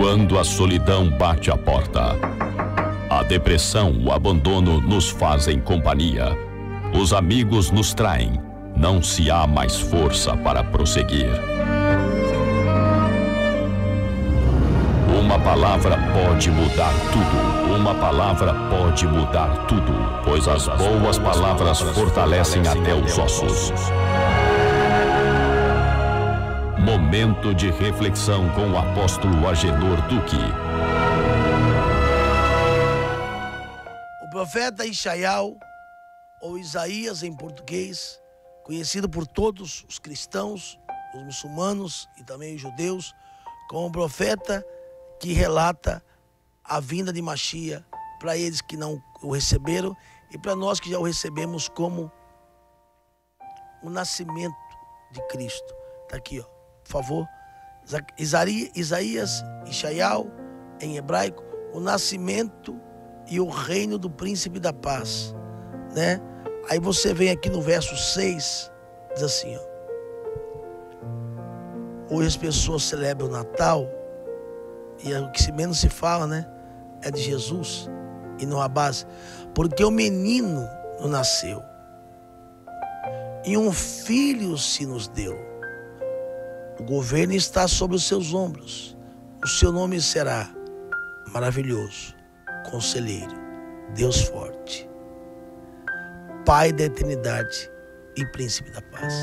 Quando a solidão bate à porta, a depressão, o abandono nos fazem companhia. Os amigos nos traem, não se há mais força para prosseguir. Uma palavra pode mudar tudo. Uma palavra pode mudar tudo, pois as boas palavras fortalecem até os ossos. Momento de reflexão com o apóstolo Agenor Duque. O profeta Ishaial, ou Isaías em português, conhecido por todos os cristãos, os muçulmanos e também os judeus, como um profeta que relata a vinda de Mashiach para eles que não o receberam e para nós que já o recebemos como o nascimento de Cristo. Está aqui, ó, por favor. Isaías, Ishaial, em hebraico, o nascimento e o reino do príncipe da paz, né? Aí você vem aqui no verso 6, diz assim, ó: hoje as pessoas celebram o Natal e o que menos se fala, né, é de Jesus e não a base, porque o menino nasceu e um filho se nos deu. O governo está sobre os seus ombros. O seu nome será Maravilhoso, Conselheiro, Deus Forte, Pai da Eternidade e Príncipe da Paz.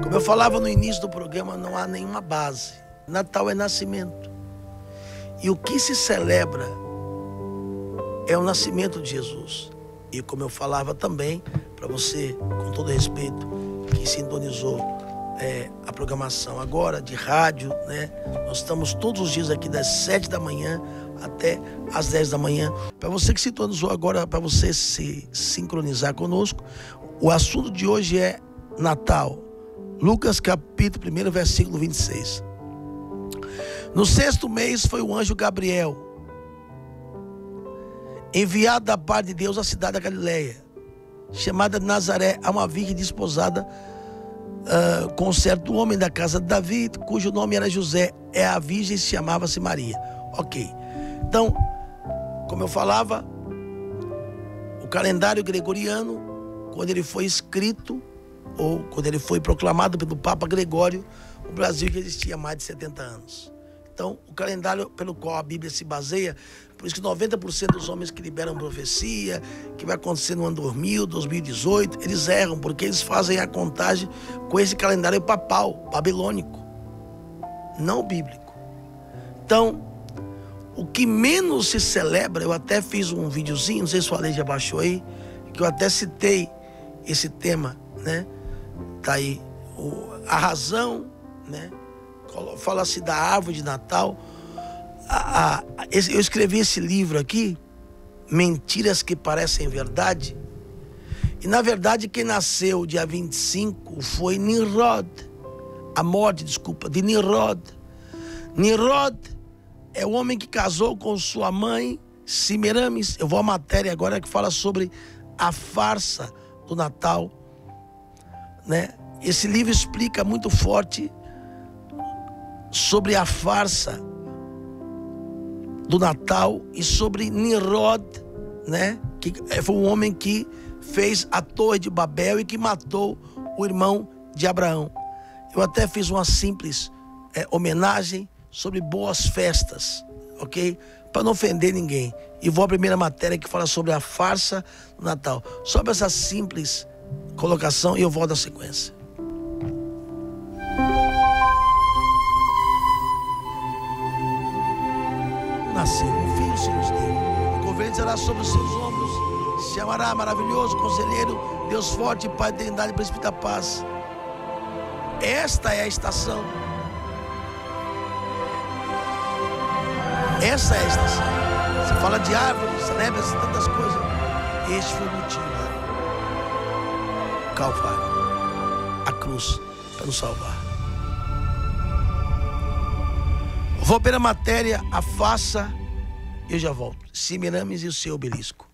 Como eu falava no início do programa, não há nenhuma base. Natal é nascimento. E o que se celebra é o nascimento de Jesus. E como eu falava também, para você, com todo respeito, que sintonizou a programação agora de rádio, né? Nós estamos todos os dias aqui das 7 da manhã até às 10 da manhã. Para você que sintonizou agora, para você se sincronizar conosco, o assunto de hoje é Natal. Lucas capítulo 1, versículo 26. No 6º mês foi o anjo Gabriel, enviado da parte de Deus à cidade da Galileia, chamada Nazaré, a uma virgem desposada com certo homem da casa de Davi, cujo nome era José. A virgem chamava-se Maria. Ok. Então, como eu falava, o calendário gregoriano, quando ele foi escrito, ou quando ele foi proclamado pelo Papa Gregório, o Brasil já existia há mais de 70 anos. Então, o calendário pelo qual a Bíblia se baseia, por isso que 90% dos homens que liberam profecia, que vai acontecer no ano 2000, 2018, eles erram, porque eles fazem a contagem com esse calendário papal, babilônico, não bíblico. Então, o que menos se celebra, eu até fiz um videozinho, não sei se o Ale já baixou aí, que eu até citei esse tema, né? Tá aí, a razão, né? Fala-se da árvore de Natal. Eu escrevi esse livro aqui, Mentiras que Parecem Verdade. E na verdade quem nasceu dia 25 foi Nimrod. A morte, de Nimrod. Nimrod é o homem que casou com sua mãe, Semiramis. Eu vou à matéria agora que fala sobre a farsa do Natal, né? Esse livro explica muito forte sobre a farsa do Natal e sobre Nimrod, né? Que foi um homem que fez a Torre de Babel e que matou o irmão de Abraão. Eu até fiz uma simples homenagem sobre boas festas, ok? Para não ofender ninguém. E vou à primeira matéria que fala sobre a farsa do Natal. Sobre essa simples colocação e eu volto à sequência. Nasceu um filho, se nos deu. O governo será sobre os seus ombros. Se chamará Maravilhoso, Conselheiro, Deus Forte, Pai da Eternidade e Príncipe da Paz. Esta é a estação. Essa é a estação. Você fala de árvores, celebra tantas coisas. Este foi o motivo. O Calvário, a cruz, para nos salvar. Vou pela matéria, a faça, eu já volto. Semiramis e o seu obelisco.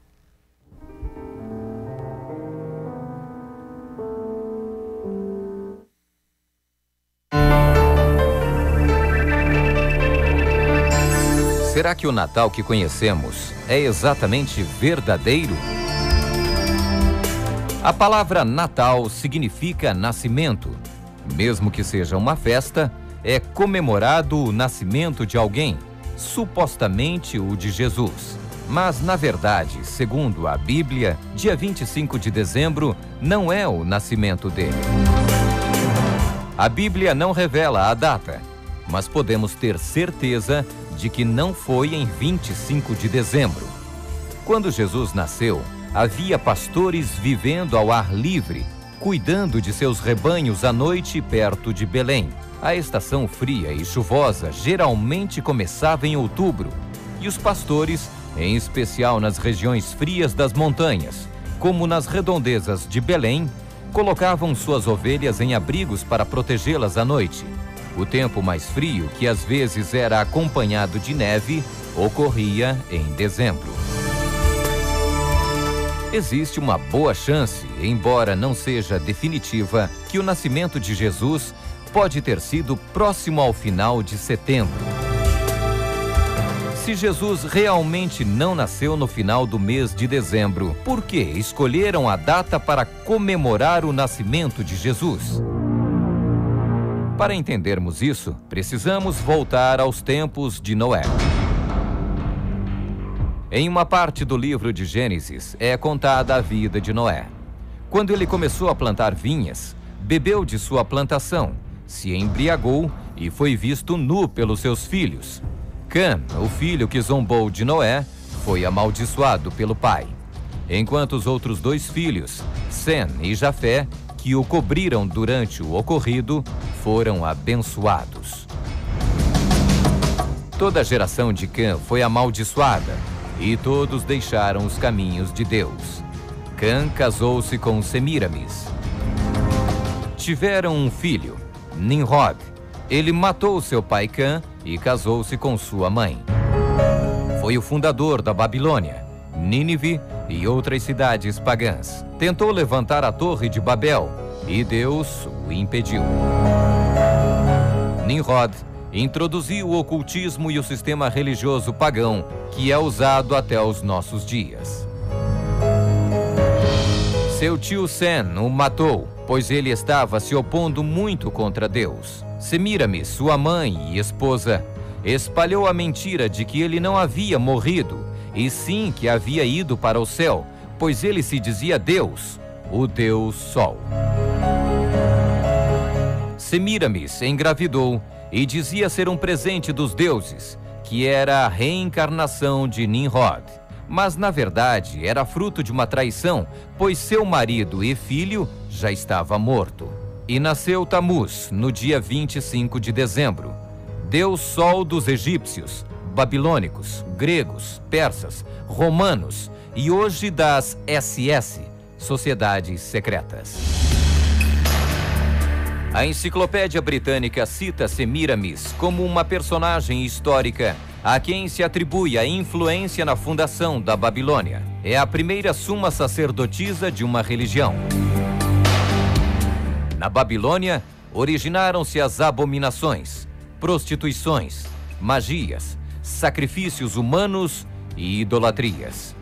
Será que o Natal que conhecemos é exatamente verdadeiro? A palavra Natal significa nascimento. Mesmo que seja uma festa, é comemorado o nascimento de alguém, supostamente o de Jesus. Mas, na verdade, segundo a Bíblia, dia 25 de dezembro não é o nascimento dele. A Bíblia não revela a data, mas podemos ter certeza de que não foi em 25 de dezembro. Quando Jesus nasceu, havia pastores vivendo ao ar livre, cuidando de seus rebanhos à noite perto de Belém. A estação fria e chuvosa geralmente começava em outubro, e os pastores, em especial nas regiões frias das montanhas, como nas redondezas de Belém, colocavam suas ovelhas em abrigos para protegê-las à noite. O tempo mais frio, que às vezes era acompanhado de neve, ocorria em dezembro. Existe uma boa chance, embora não seja definitiva, que o nascimento de Jesus pode ter sido próximo ao final de setembro. Se Jesus realmente não nasceu no final do mês de dezembro, por que escolheram a data para comemorar o nascimento de Jesus? Para entendermos isso, precisamos voltar aos tempos de Noé. Em uma parte do livro de Gênesis é contada a vida de Noé. Quando ele começou a plantar vinhas, bebeu de sua plantação, se embriagou e foi visto nu pelos seus filhos. Cã, o filho que zombou de Noé, foi amaldiçoado pelo pai, enquanto os outros dois filhos, Sem e Jafé, que o cobriram durante o ocorrido, foram abençoados. Toda a geração de Cã foi amaldiçoada e todos deixaram os caminhos de Deus. Cã casou-se com Semíramis. Tiveram um filho, Nimrod. Ele matou seu pai Cã e casou-se com sua mãe. Foi o fundador da Babilônia, Nínive e outras cidades pagãs. Tentou levantar a Torre de Babel e Deus o impediu. Nimrod introduziu o ocultismo e o sistema religioso pagão, que é usado até os nossos dias. Seu tio Sem o matou, pois ele estava se opondo muito contra Deus. Semíramis, sua mãe e esposa, espalhou a mentira de que ele não havia morrido, e sim que havia ido para o céu, pois ele se dizia Deus, o Deus Sol. Semíramis engravidou e dizia ser um presente dos deuses, que era a reencarnação de Nimrod. Mas, na verdade, era fruto de uma traição, pois seu marido e filho já estava morto. E nasceu Tamuz, no dia 25 de dezembro, Deus Sol dos egípcios, babilônicos, gregos, persas, romanos e hoje das SS, sociedades secretas. A Enciclopédia Britânica cita Semíramis como uma personagem histórica a quem se atribui a influência na fundação da Babilônia. É a primeira suma sacerdotisa de uma religião. Na Babilônia, originaram-se as abominações, prostituições, magias, sacrifícios humanos e idolatrias.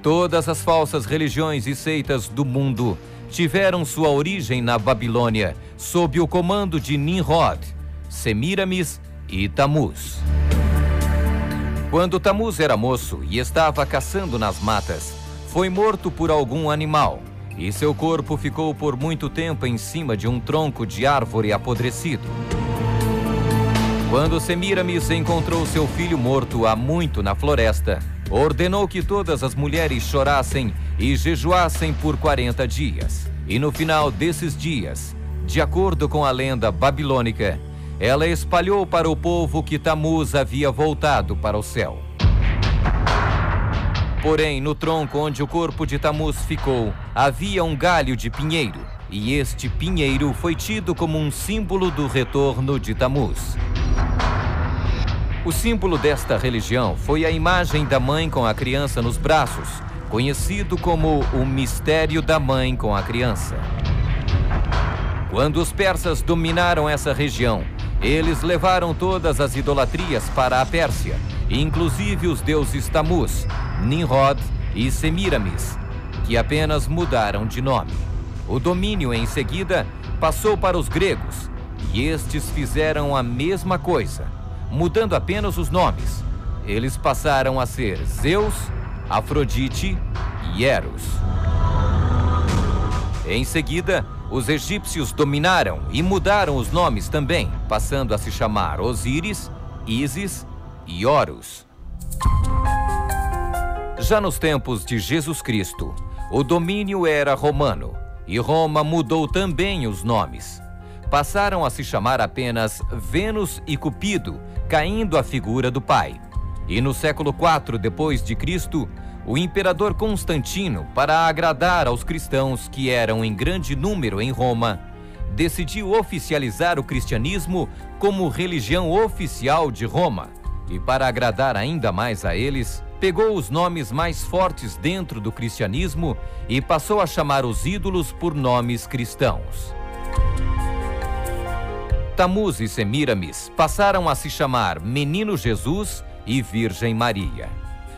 Todas as falsas religiões e seitas do mundo tiveram sua origem na Babilônia, sob o comando de Nimrod, Semíramis e Tamuz. Quando Tamuz era moço e estava caçando nas matas, foi morto por algum animal, e seu corpo ficou por muito tempo em cima de um tronco de árvore apodrecido. Quando Semíramis encontrou seu filho morto há muito na floresta, ordenou que todas as mulheres chorassem e jejuassem por 40 dias. E no final desses dias, de acordo com a lenda babilônica, ela espalhou para o povo que Tamuz havia voltado para o céu. Porém, no tronco onde o corpo de Tamuz ficou, havia um galho de pinheiro, e este pinheiro foi tido como um símbolo do retorno de Tamuz. O símbolo desta religião foi a imagem da mãe com a criança nos braços, conhecido como o mistério da mãe com a criança. Quando os persas dominaram essa região, eles levaram todas as idolatrias para a Pérsia inclusive os deuses Tamuz, Nimrod e Semiramis, que apenas mudaram de nome. O domínio, em seguida, passou para os gregos, e estes fizeram a mesma coisa, mudando apenas os nomes. Eles passaram a ser Zeus, Afrodite e Eros. Em seguida, os egípcios dominaram e mudaram os nomes também, passando a se chamar Osíris, Ísis e Horus. Já nos tempos de Jesus Cristo, o domínio era romano, e Roma mudou também os nomes. Passaram a se chamar apenas Vênus e Cupido, caindo a figura do pai. E no século IV d.C., o imperador Constantino, para agradar aos cristãos que eram em grande número em Roma, decidiu oficializar o cristianismo como religião oficial de Roma. E para agradar ainda mais a eles, pegou os nomes mais fortes dentro do cristianismo e passou a chamar os ídolos por nomes cristãos. Tamuz e Semiramis passaram a se chamar Menino Jesus e Virgem Maria.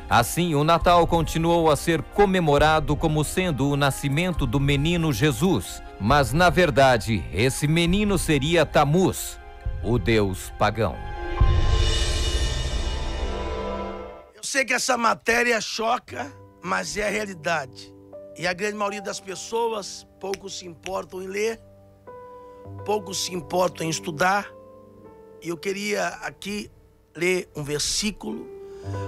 Assim, o Natal continuou a ser comemorado como sendo o nascimento do menino Jesus, mas, na verdade, esse menino seria Tamuz, o deus pagão. Eu sei que essa matéria choca, mas é a realidade. E a grande maioria das pessoas pouco se importam em ler, pouco se importam em estudar. E eu queria aqui ler um versículo,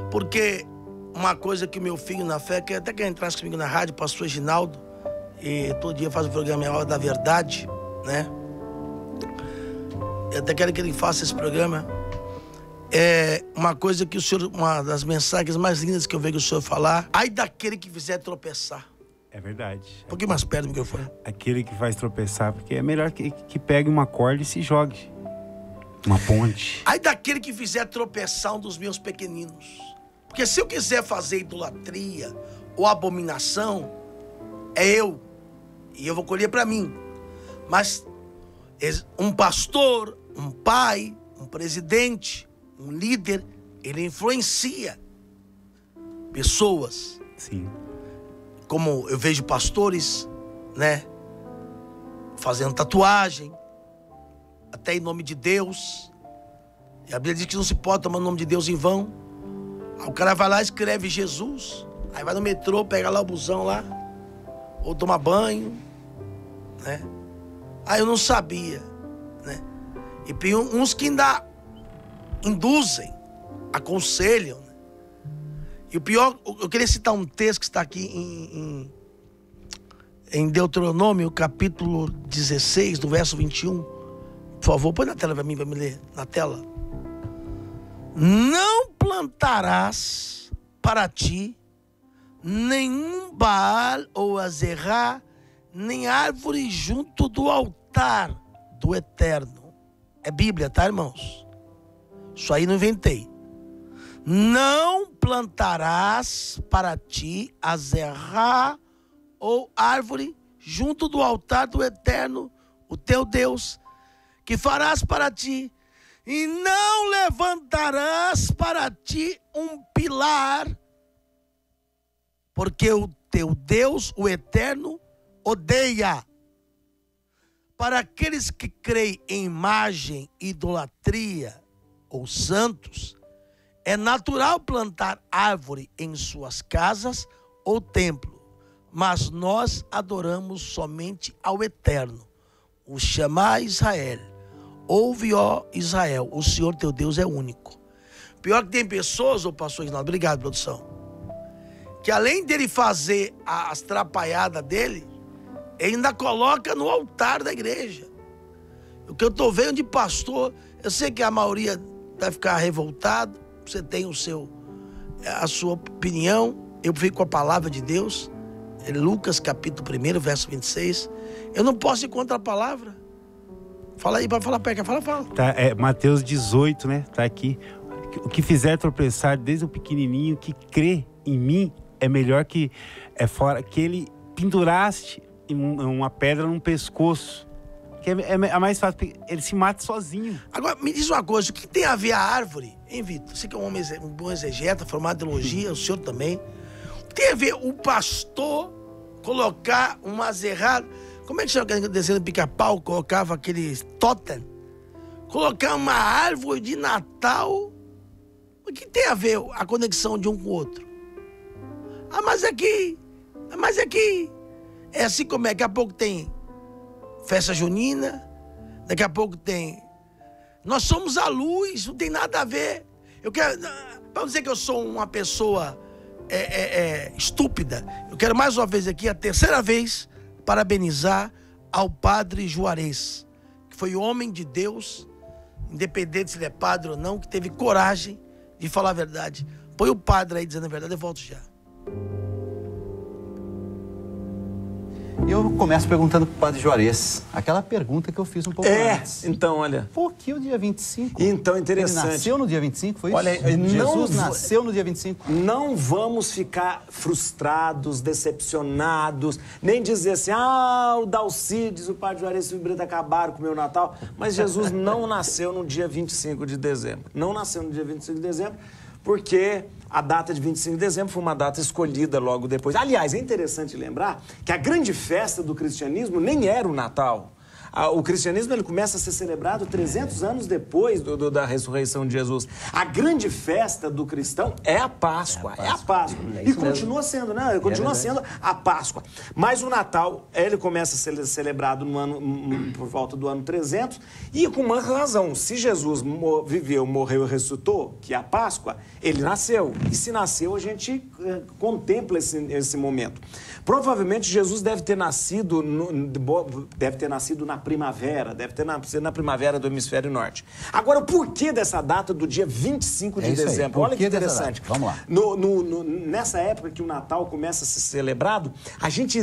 porque uma coisa que meu filho na fé, que até quer entrar comigo na rádio, pastor Reginaldo, e todo dia faz o programa É Hora da Verdade, né? Eu até quero que ele faça esse programa. É uma coisa que o senhor, uma das mensagens mais lindas que eu vejo o senhor falar: ai daquele que fizer tropeçar. É verdade. Um pouquinho mais perto do microfone. Aquele que faz tropeçar, porque é melhor que pegue uma corda e se jogue. Uma ponte. Ai daquele que fizer tropeçar um dos meus pequeninos. Porque se eu quiser fazer idolatria ou abominação, é eu. E eu vou colher para mim. Mas um pastor, um pai, um presidente, um líder, ele influencia pessoas. Sim. Como eu vejo pastores, né, fazendo tatuagem, até em nome de Deus. E a Bíblia diz que não se pode tomar o nome de Deus em vão. Aí o cara vai lá e escreve Jesus, aí vai no metrô, pega lá o busão lá, ou toma banho, né? Aí eu não sabia, né? E tem uns que ainda induzem, aconselham, né? E o pior, eu queria citar um texto que está aqui em Deuteronômio, capítulo 16, do verso 21. Por favor, põe na tela para mim, me ler na tela. Não plantarás para ti nenhum Baal ou Azerá, nem árvore junto do altar do Eterno. É Bíblia, tá, irmãos? Isso aí não inventei. Não plantarás para ti Azerá ou árvore junto do altar do Eterno, o teu Deus, que farás para ti. E não levantarás para ti um pilar, porque o teu Deus, o Eterno, odeia. Para aqueles que creem em imagem, idolatria ou santos, é natural plantar árvore em suas casas ou templo, mas nós adoramos somente ao Eterno, o Shema Israel. Ouve, ó Israel, o Senhor teu Deus é único. Pior que tem pessoas, ô pastor Reginaldo, obrigado, produção, que além dele fazer as trapalhadas dele, ele ainda coloca no altar da igreja. O que eu estou vendo de pastor, eu sei que a maioria vai ficar revoltado, você tem a sua opinião, eu fico com a palavra de Deus, Lucas capítulo 1, verso 26, eu não posso ir contra a palavra. Fala aí, para falar perto, fala. Tá, Mateus 18, né? Tá aqui. O que fizer tropeçar desde o pequenininho que crê em mim é melhor que ele penduraste uma pedra num pescoço. Que é mais fácil, porque ele se mata sozinho. Agora, me diz uma coisa, o que tem a ver a árvore, hein, Vitor? Você que é um bom exegeta, formado em teologia, o senhor também. O que tem a ver o pastor colocar umas erradas... Como é que chama aquele desenho do Pica-Pau? Colocava aquele totem? Colocar uma árvore de Natal... O que tem a ver a conexão de um com o outro? Mas aqui... É assim como é, daqui a pouco tem festa junina, daqui a pouco tem... Nós somos a luz, não tem nada a ver. Eu quero... Para dizer que eu sou uma pessoa estúpida, eu quero mais uma vez aqui, a terceira vez, parabenizar ao padre Juarez, que foi homem de Deus, independente se ele é padre ou não, que teve coragem de falar a verdade. Põe o padre aí dizendo a verdade, eu volto já. Eu começo perguntando pro padre Juarez, aquela pergunta que eu fiz um pouco antes. Então, olha... Por que o dia 25? Então, interessante. Ele nasceu no dia 25, foi isso? Olha, Jesus nasceu no dia 25. Não vamos ficar frustrados, decepcionados, nem dizer assim, o Dalcides, o padre Juarez e o Brito acabaram com o meu Natal. Mas Jesus não nasceu no dia 25 de dezembro. Não nasceu no dia 25 de dezembro, porque a data de 25 de dezembro foi uma data escolhida logo depois. Aliás, é interessante lembrar que a grande festa do cristianismo nem era o Natal. O cristianismo ele começa a ser celebrado 300 anos depois da ressurreição de Jesus. A grande festa do cristão é a Páscoa. É a Páscoa. E continua sendo, né? Continua sendo a Páscoa. Mas o Natal, ele começa a ser celebrado por volta do ano 300 e com uma razão. Se Jesus viveu, morreu e ressuscitou, que é a Páscoa, ele nasceu. E se nasceu, a gente contempla esse momento. Provavelmente Jesus deve ter nascido na primavera, deve ter nascido na primavera do hemisfério norte. Agora, o porquê dessa data do dia 25 de dezembro? Olha que interessante. Vamos lá. Nessa época que o Natal começa a ser celebrado, a gente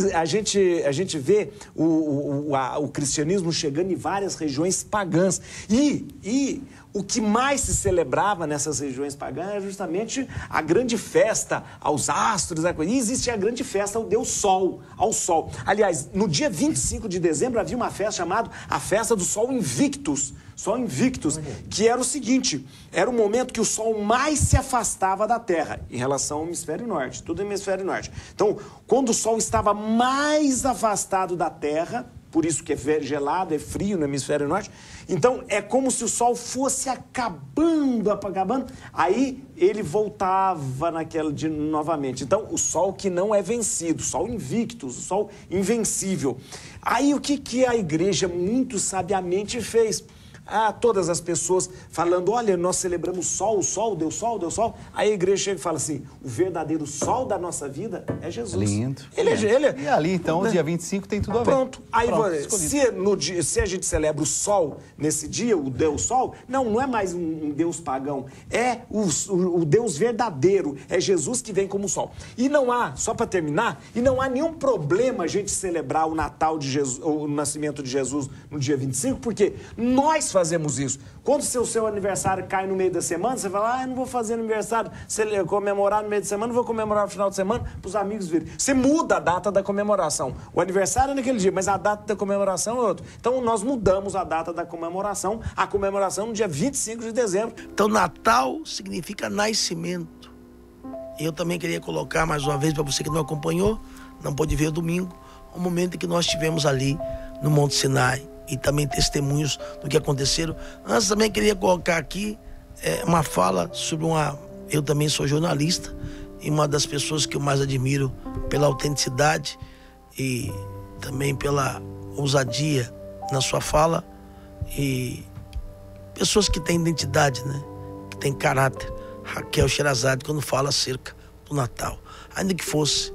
vê o cristianismo chegando em várias regiões pagãs. E o que mais se celebrava nessas regiões pagãs era justamente a grande festa aos astros. E existia a grande festa ao Deus Sol, ao Sol. Aliás, no dia 25 de dezembro havia uma festa chamada a Festa do Sol Invictus. Sol Invictus, que era o seguinte, era o momento que o Sol mais se afastava da Terra em relação ao hemisfério norte, tudo hemisfério norte. Então, quando o Sol estava mais afastado da Terra, por isso que é gelado, é frio no hemisfério norte. Então, é como se o Sol fosse acabando, aí ele voltava novamente. Então, o Sol que não é vencido, o Sol Invictus, o Sol invencível. Aí, o que a igreja muito sabiamente fez? Todas as pessoas falando, olha, nós celebramos o Sol, Deus Sol, Deus Sol. Aí a igreja chega e fala assim, o verdadeiro Sol da nossa vida é Jesus. Lindo. E ali, então, o dia 25 tem tudo a ver. Pronto. Aí, se a gente celebra o Sol nesse dia, o Deus Sol, não é mais um Deus pagão, é o Deus verdadeiro, é Jesus que vem como Sol. E não há, só para terminar, não há nenhum problema a gente celebrar o Natal de Jesus, o nascimento de Jesus no dia 25, porque nós fazemos isso. Quando o seu aniversário cai no meio da semana, você fala, eu não vou fazer aniversário, comemorar no meio da semana, não vou comemorar no final de semana, para os amigos virem. Você muda a data da comemoração. O aniversário é naquele dia, mas a data da comemoração é outra. Então, nós mudamos a data da comemoração, a comemoração no dia 25 de dezembro. Então, Natal significa nascimento. Eu também queria colocar mais uma vez, para você que não acompanhou, não pôde ver domingo, o momento em que nós estivemos ali no Monte Sinai, e também testemunhos do que aconteceram. Antes também queria colocar aqui uma fala sobre eu também sou jornalista e uma das pessoas que eu mais admiro pela autenticidade e também pela ousadia na sua fala, e pessoas que têm identidade, né? Que têm caráter. Raquel Sherazade, quando fala acerca do Natal, ainda que fosse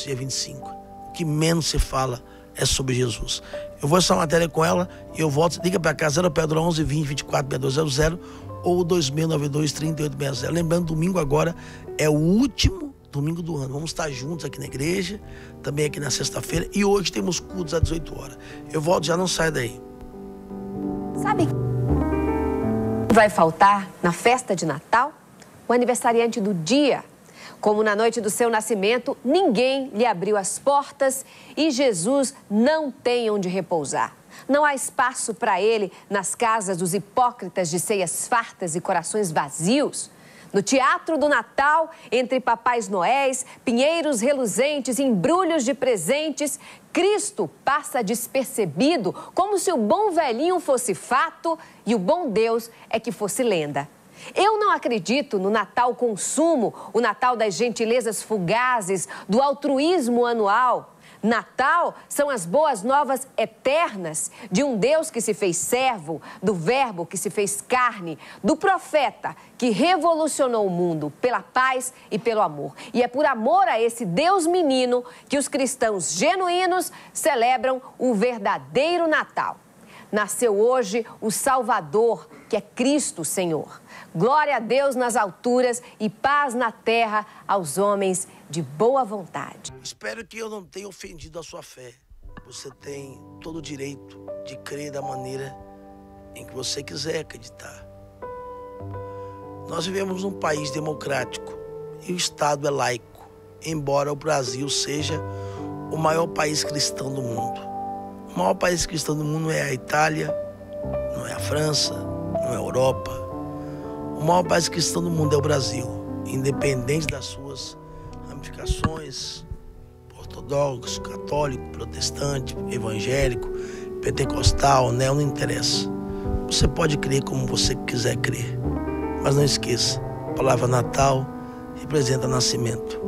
dia 25, o que menos se fala é sobre Jesus. Eu vou essa matéria com ela e eu volto. Liga para cá, 0 Pedro 11 20 24 6200 ou 2692 3860. Lembrando, domingo agora é o último domingo do ano. Vamos estar juntos aqui na igreja, também aqui na sexta-feira, e hoje temos cultos às 18 horas. Eu volto, já não sai daí. Sabe vai faltar na festa de Natal? O aniversariante do dia. Como na noite do seu nascimento, ninguém lhe abriu as portas e Jesus não tem onde repousar. Não há espaço para ele nas casas dos hipócritas de ceias fartas e corações vazios. No teatro do Natal, entre papais noéis, pinheiros reluzentes e embrulhos de presentes, Cristo passa despercebido, como se o bom velhinho fosse fato e o bom Deus é que fosse lenda. Eu não acredito no Natal consumo, o Natal das gentilezas fugazes, do altruísmo anual. Natal são as boas novas eternas de um Deus que se fez servo, do Verbo que se fez carne, do profeta que revolucionou o mundo pela paz e pelo amor. E é por amor a esse Deus menino que os cristãos genuínos celebram o verdadeiro Natal. Nasceu hoje o Salvador, que é Cristo Senhor. Glória a Deus nas alturas e paz na terra aos homens de boa vontade. Espero que eu não tenha ofendido a sua fé. Você tem todo o direito de crer da maneira em que você quiser acreditar. Nós vivemos num país democrático e o Estado é laico, embora o Brasil seja o maior país cristão do mundo. O maior país cristão do mundo é a Itália, não é a França, não é a Europa. O maior país cristão do mundo é o Brasil, independente das suas ramificações, ortodoxo, católico, protestante, evangélico, pentecostal, não interessa. Você pode crer como você quiser crer, mas não esqueça, a palavra Natal representa nascimento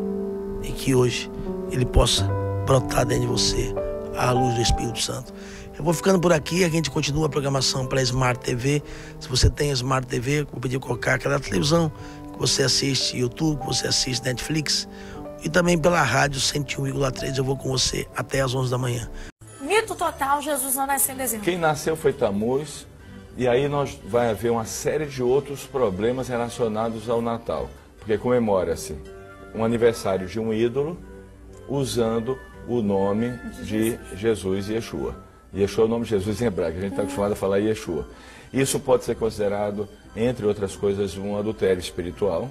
e que hoje ele possa brotar dentro de você a luz do Espírito Santo. Eu vou ficando por aqui, a gente continua a programação para a Smart TV. Se você tem a Smart TV, vou pedir colocar aquela televisão que você assiste YouTube, que você assiste Netflix, e também pela rádio 101,3. Eu vou com você até às 11 da manhã. Mito total, Jesus não nasceu em dezembro. Quem nasceu foi Tammuz, e aí vai haver uma série de outros problemas relacionados ao Natal, porque comemora-se um aniversário de um ídolo usando o nome de Jesus e Yeshua. Yeshua é o nome de Jesus em hebraico, a gente está acostumado a falar Yeshua. Isso pode ser considerado, entre outras coisas, um adultério espiritual,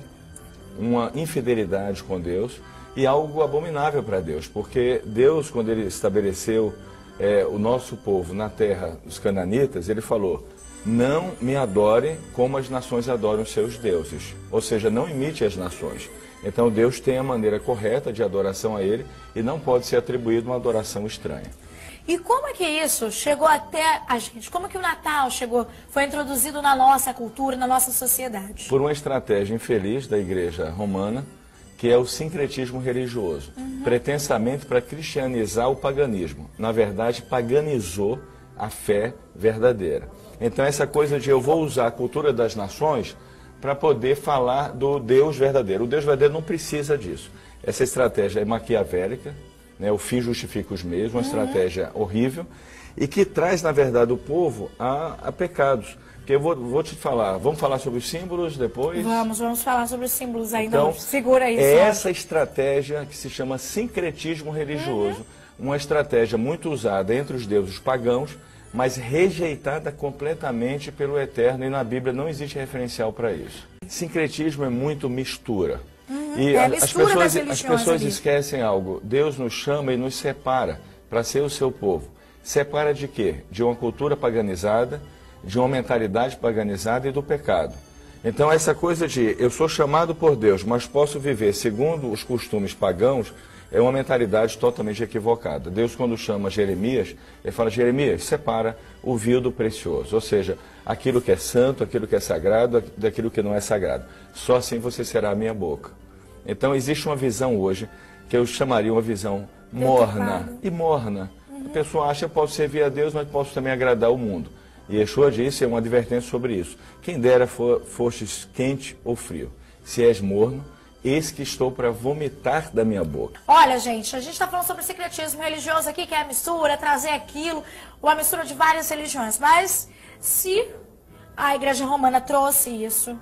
uma infidelidade com Deus e algo abominável para Deus, porque Deus, quando ele estabeleceu o nosso povo na terra dos cananitas, ele falou: não me adore como as nações adoram seus deuses, ou seja, não imite as nações. Então Deus tem a maneira correta de adoração a ele e não pode ser atribuído uma adoração estranha. E como é que isso chegou até a gente? Como é que o Natal foi introduzido na nossa cultura, na nossa sociedade? Por uma estratégia infeliz da Igreja Romana, que é o sincretismo religioso, pretensamente para cristianizar o paganismo. Na verdade, paganizou a fé verdadeira. Então essa coisa de eu vou usar a cultura das nações para poder falar do Deus verdadeiro. O Deus verdadeiro não precisa disso. Essa estratégia é maquiavélica, né? O fim justifica os meios, uma estratégia horrível, e que traz, na verdade, o povo a pecados. Porque eu vou te falar, vamos falar sobre os símbolos depois? Vamos falar sobre os símbolos ainda. Então, segura aí. É essa estratégia que se chama sincretismo religioso, uma estratégia muito usada entre os deuses pagãos, mas rejeitada completamente pelo Eterno, e na Bíblia não existe referencial para isso. Sincretismo é muito mistura. E as pessoas esquecem algo. Deus nos chama e nos separa para ser o seu povo. Separa de quê? De uma cultura paganizada, de uma mentalidade paganizada e do pecado. Então essa coisa de eu sou chamado por Deus, mas posso viver segundo os costumes pagãos, é uma mentalidade totalmente equivocada. Deus, quando chama Jeremias, ele fala: Jeremias, separa o vil do precioso. Ou seja, aquilo que é santo, aquilo que é sagrado, daquilo que não é sagrado. Só assim você será a minha boca. Então existe uma visão hoje, que eu chamaria uma visão morna. E morna. A pessoa acha que posso servir a Deus, mas posso também agradar o mundo. E Yeshua disse, é uma advertência sobre isso: quem dera fostes quente ou frio. Se és morno, eis que estou para vomitar da minha boca. Olha, gente, a gente está falando sobre secretismo religioso aqui, que é a mistura, trazer aquilo, ou a mistura de várias religiões. Mas se a Igreja Romana trouxe isso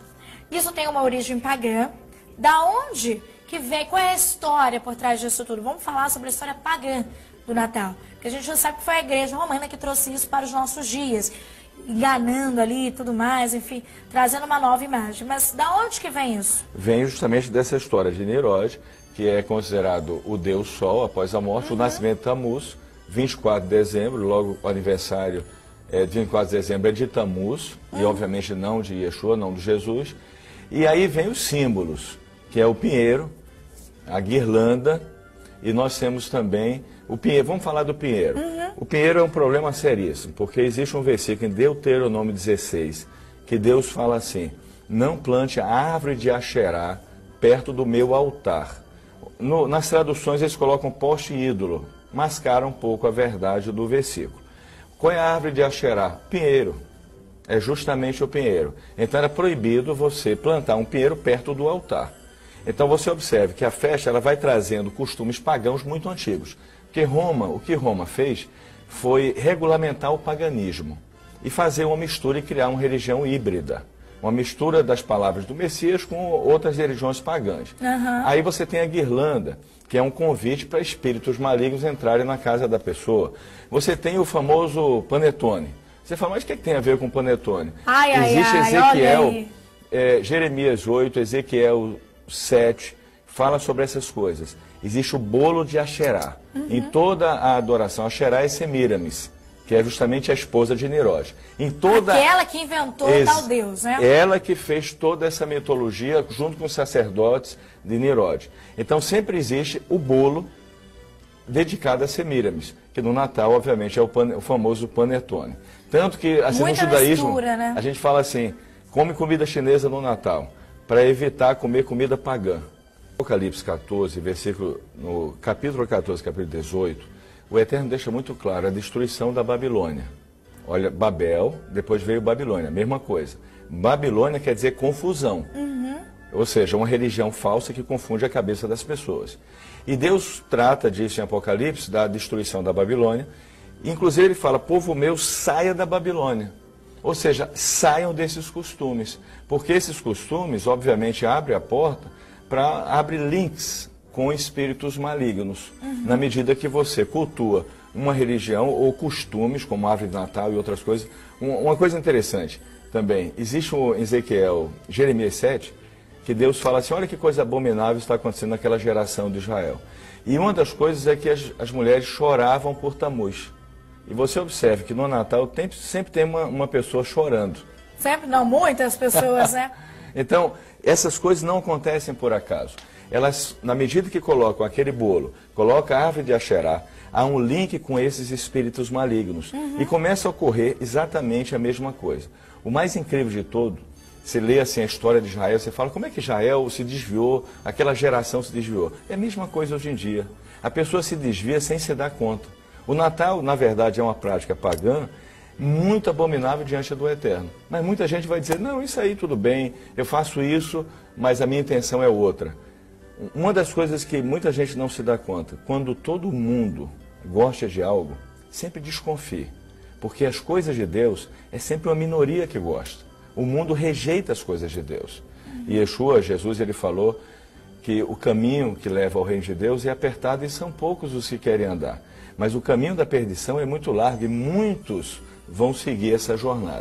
tem uma origem pagã, da onde que vem, qual é a história por trás disso tudo? Vamos falar sobre a história pagã do Natal, porque a gente já sabe que foi a Igreja Romana que trouxe isso para os nossos dias. enganando ali e tudo mais, enfim, trazendo uma nova imagem. Mas da onde que vem isso? Vem justamente dessa história de Nimrod, que é considerado o Deus Sol após a morte, o nascimento de Tammuz, 24 de dezembro, logo o aniversário de 24 de dezembro é de Tammuz, e obviamente não de Yeshua, não de Jesus. E aí vem os símbolos, que é o pinheiro, a guirlanda, e nós temos também o pinheiro. Vamos falar do pinheiro. O pinheiro é um problema seríssimo, porque existe um versículo em Deuteronômio 16, que Deus fala assim: não plante a árvore de Asherá perto do meu altar. Nas traduções eles colocam poste ídolo, mascaram um pouco a verdade do versículo. Qual é a árvore de Asherá? Pinheiro. É justamente o pinheiro. Então era proibido você plantar um pinheiro perto do altar. Então você observe que a festa ela vai trazendo costumes pagãos muito antigos. Porque o que Roma fez foi regulamentar o paganismo e fazer uma mistura e criar uma religião híbrida. Uma mistura das palavras do Messias com outras religiões pagãs. Aí você tem a guirlanda, que é um convite para espíritos malignos entrarem na casa da pessoa. Você tem o famoso panetone. Você fala, mas o que tem a ver com panetone? Existe Ezequiel, Jeremias 8, Ezequiel 7, fala sobre essas coisas. Existe o bolo de Asherá. Em toda a adoração, Asherá é Semiramis, que é justamente a esposa de Nimrod. Aquela que inventou tal Deus, né? Ela que fez toda essa mitologia junto com os sacerdotes de Nimrod. Então sempre existe o bolo dedicado a Semiramis, que no Natal, obviamente, é o famoso panetone. Tanto que, assim, no judaísmo, mistura, né? A gente fala assim, come comida chinesa no Natal, para evitar comer comida pagã. Apocalipse 14, no capítulo 14, capítulo 18, o Eterno deixa muito claro a destruição da Babilônia. Olha, Babel, depois veio Babilônia, mesma coisa. Babilônia quer dizer confusão. Ou seja, uma religião falsa que confunde a cabeça das pessoas. E Deus trata disso em Apocalipse, da destruição da Babilônia. Inclusive ele fala, povo meu, saia da Babilônia. Ou seja, saiam desses costumes. Porque esses costumes, obviamente, abrem a porta para abrir links com espíritos malignos. Na medida que você cultua uma religião ou costumes, como árvore de Natal e outras coisas. Uma coisa interessante também, existe em Ezequiel, Jeremias 7, que Deus fala assim, olha que coisa abominável está acontecendo naquela geração de Israel. E uma das coisas é que as mulheres choravam por Tammuz. E você observe que no Natal sempre tem uma pessoa chorando. Sempre não, muitas pessoas, né? Então, essas coisas não acontecem por acaso. Elas, na medida que colocam aquele bolo, colocam a árvore de Asherá, há um link com esses espíritos malignos. E começa a ocorrer exatamente a mesma coisa. O mais incrível de tudo, você lê assim a história de Israel, você fala, como é que Israel se desviou, aquela geração se desviou? É a mesma coisa hoje em dia. A pessoa se desvia sem se dar conta. O Natal, na verdade, é uma prática pagã muito abominável diante do Eterno. Mas muita gente vai dizer, não, isso aí tudo bem, eu faço isso, mas a minha intenção é outra. Uma das coisas que muita gente não se dá conta, quando todo mundo gosta de algo, sempre desconfie. Porque as coisas de Deus é sempre uma minoria que gosta. O mundo rejeita as coisas de Deus. E Yeshua, Jesus, ele falou que o caminho que leva ao reino de Deus é apertado e são poucos os que querem andar. Mas o caminho da perdição é muito largo e muitos vão seguir essa jornada.